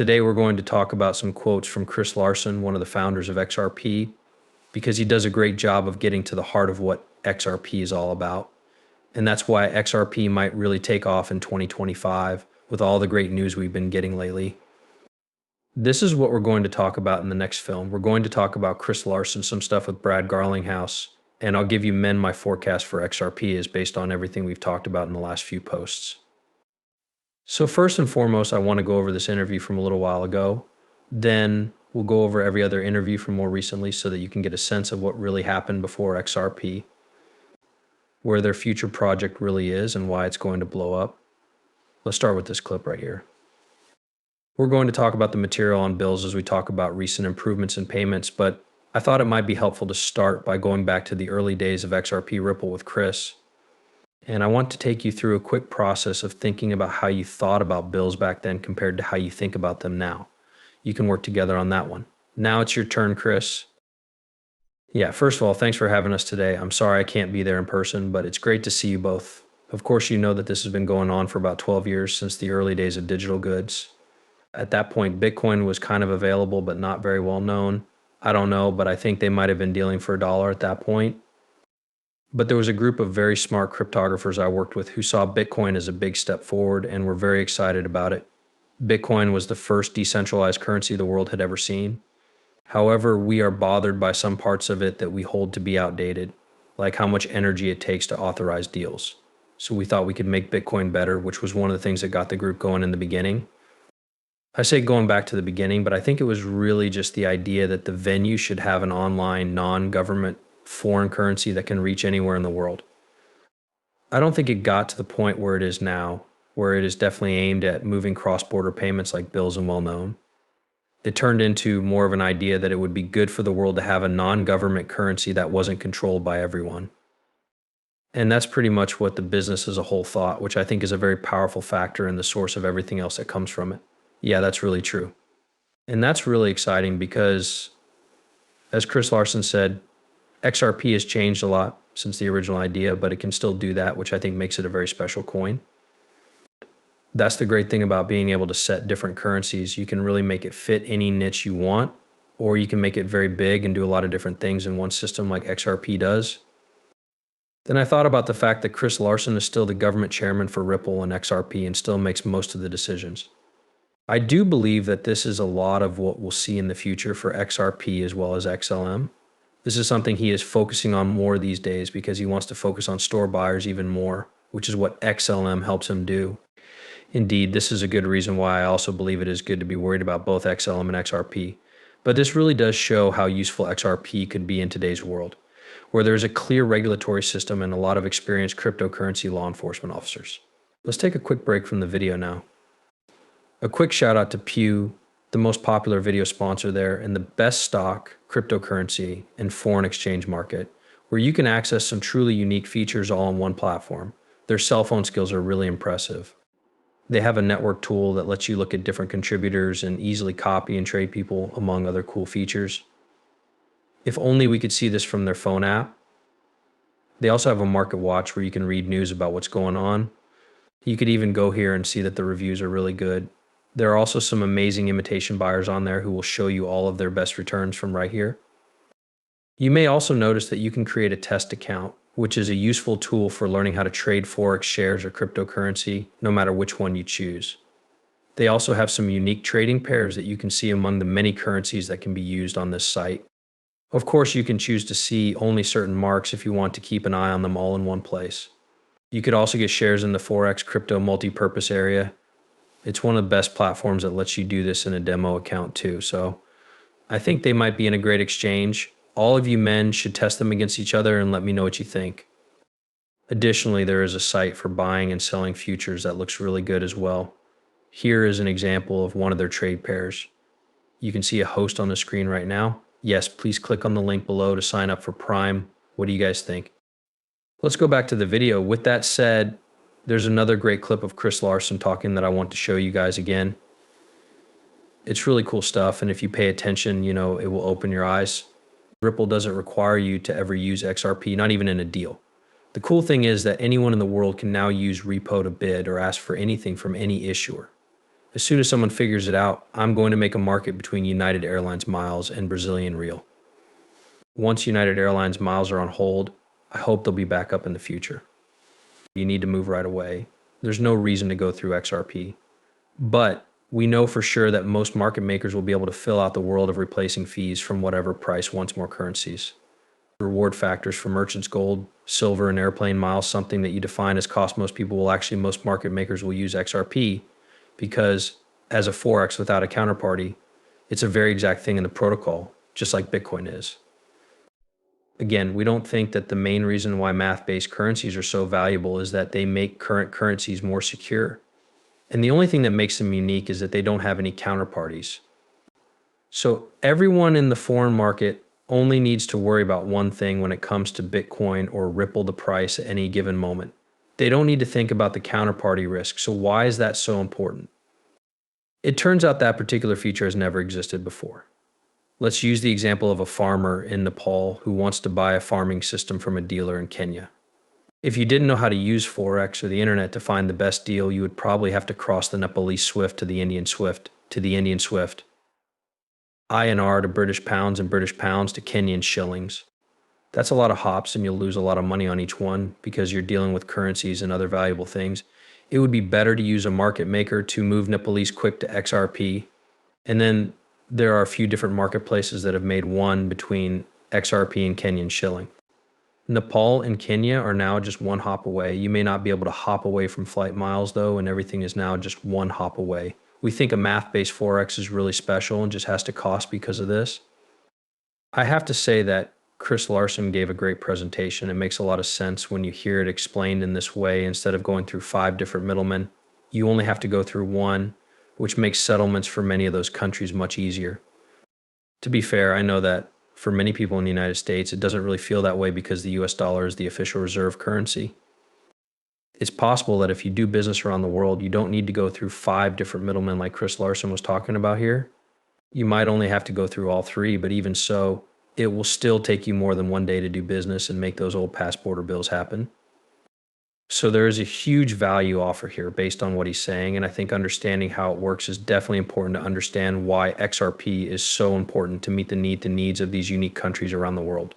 Today we're going to talk about some quotes from Chris Larsson, one of the founders of XRP, because he does a great job of getting to the heart of what XRP is all about. And that's why XRP might really take off in 2025 with all the great news we've been getting lately. This is what we're going to talk about in the next film. We're going to talk about Chris Larsson, some stuff with Brad Garlinghouse, and I'll give you my forecast for XRP is based on everything we've talked about in the last few posts. So first and foremost, I want to go over this interview from a little while ago. Then we'll go over every other interview from more recently so that you can get a sense of what really happened before XRP, where their future project really is and why it's going to blow up. Let's start with this clip right here. We're going to talk about the material on bills as we talk about recent improvements in payments, but I thought it might be helpful to start by going back to the early days of XRP Ripple with Chris. And I want to take you through a quick process of thinking about how you thought about bills back then compared to how you think about them now. You can work together on that one. Now it's your turn, Chris. Yeah, first of all, thanks for having us today. I'm sorry I can't be there in person, but it's great to see you both. Of course, you know that this has been going on for about 12 years since the early days of digital goods. At that point, Bitcoin was kind of available, but not very well known. I don't know, but I think they might have been dealing for $1 at that point. But there was a group of very smart cryptographers I worked with who saw Bitcoin as a big step forward and were very excited about it. Bitcoin was the first decentralized currency the world had ever seen. However, we are bothered by some parts of it that we hold to be outdated, like how much energy it takes to authorize deals. So we thought we could make Bitcoin better, which was one of the things that got the group going in the beginning. I say going back to the beginning, but I think it was really just the idea that the venue should have an online, non-government foreign currency that can reach anywhere in the world. I don't think it got to the point where it is now, where it is definitely aimed at moving cross-border payments like bills and well-known. It turned into more of an idea that it would be good for the world to have a non-government currency that wasn't controlled by everyone. And that's pretty much what the business as a whole thought, which I think is a very powerful factor in the source of everything else that comes from it. Yeah, that's really true. And that's really exciting because, as Chris Larsson said, XRP has changed a lot since the original idea, but it can still do that, which I think makes it a very special coin. That's the great thing about being able to set different currencies. You can really make it fit any niche you want, or you can make it very big and do a lot of different things in one system like XRP does. Then I thought about the fact that Chris Larsson is still the government chairman for Ripple and XRP and still makes most of the decisions. I do believe that this is a lot of what we'll see in the future for XRP as well as XLM. This is something he is focusing on more these days because he wants to focus on store buyers even more, which is what XLM helps him do. Indeed, this is a good reason why I also believe it is good to be worried about both XLM and XRP. But this really does show how useful XRP could be in today's world, where there is a clear regulatory system and a lot of experienced cryptocurrency law enforcement officers. Let's take a quick break from the video now. A quick shout out to Pew, the most popular video sponsor there and the best stock, cryptocurrency, and foreign exchange market, where you can access some truly unique features all on one platform. Their cell phone skills are really impressive. They have a network tool that lets you look at different contributors and easily copy and trade people, among other cool features. If only we could see this from their phone app. They also have a market watch where you can read news about what's going on. You could even go here and see that the reviews are really good. There are also some amazing imitation buyers on there who will show you all of their best returns from right here. You may also notice that you can create a test account, which is a useful tool for learning how to trade Forex shares or cryptocurrency, no matter which one you choose. They also have some unique trading pairs that you can see among the many currencies that can be used on this site. Of course, you can choose to see only certain marks if you want to keep an eye on them all in one place. You could also get shares in the Forex crypto multi-purpose area. It's one of the best platforms that lets you do this in a demo account too. So I think they might be in a great exchange. All of you men should test them against each other and let me know what you think. Additionally, there is a site for buying and selling futures that looks really good as well. Here is an example of one of their trade pairs. You can see a host on the screen right now. Yes, please click on the link below to sign up for Prime. What do you guys think? Let's go back to the video. With that said, there's another great clip of Chris Larsson talking that I want to show you guys again. It's really cool stuff, and if you pay attention, it will open your eyes. Ripple doesn't require you to ever use XRP, not even in a deal. The cool thing is that anyone in the world can now use repo to bid or ask for anything from any issuer. As soon as someone figures it out, I'm going to make a market between United Airlines miles and Brazilian real. Once United Airlines miles are on hold, I hope they'll be back up in the future. You need to move right away. There's no reason to go through XRP. But we know for sure that most market makers will be able to fill out the world of replacing fees from whatever price wants more currencies. Reward factors for merchants gold, silver, and airplane miles, something that you define as cost most people will actually, most market makers will use XRP because as a Forex without a counterparty, it's a very exact thing in the protocol, just like Bitcoin is. Again, we don't think that the main reason why math-based currencies are so valuable is that they make current currencies more secure. And the only thing that makes them unique is that they don't have any counterparties. So everyone in the foreign market only needs to worry about one thing when it comes to Bitcoin or Ripple the price at any given moment. They don't need to think about the counterparty risk. So why is that so important? It turns out that particular feature has never existed before. Let's use the example of a farmer in Nepal who wants to buy a farming system from a dealer in Kenya. If you didn't know how to use Forex or the internet to find the best deal, you would probably have to cross the Nepalese Swift to the Indian Swift, INR to British pounds, and British pounds to Kenyan shillings. That's a lot of hops, and you'll lose a lot of money on each one because you're dealing with currencies and other valuable things. It would be better to use a market maker to move Nepalese quick to XRP. And then there are a few different marketplaces that have made one between XRP and Kenyan shilling. Nepal and Kenya are now just one hop away. You may not be able to hop away from flight miles though, and everything is now just one hop away. We think a math-based Forex is really special and just has to cost because of this. I have to say that Chris Larsson gave a great presentation. It makes a lot of sense when you hear it explained in this way. Instead of going through 5 different middlemen, you only have to go through one, which makes settlements for many of those countries much easier. To be fair, I know that for many people in the United States, it doesn't really feel that way because the US dollar is the official reserve currency. It's possible that if you do business around the world, you don't need to go through 5 different middlemen like Chris Larsson was talking about here. You might only have to go through all 3, but even so, it will still take you more than one day to do business and make those old passport bills happen. So there is a huge value offer here based on what he's saying, and I think understanding how it works is definitely important to understand why XRP is so important to meet the needs of these unique countries around the world.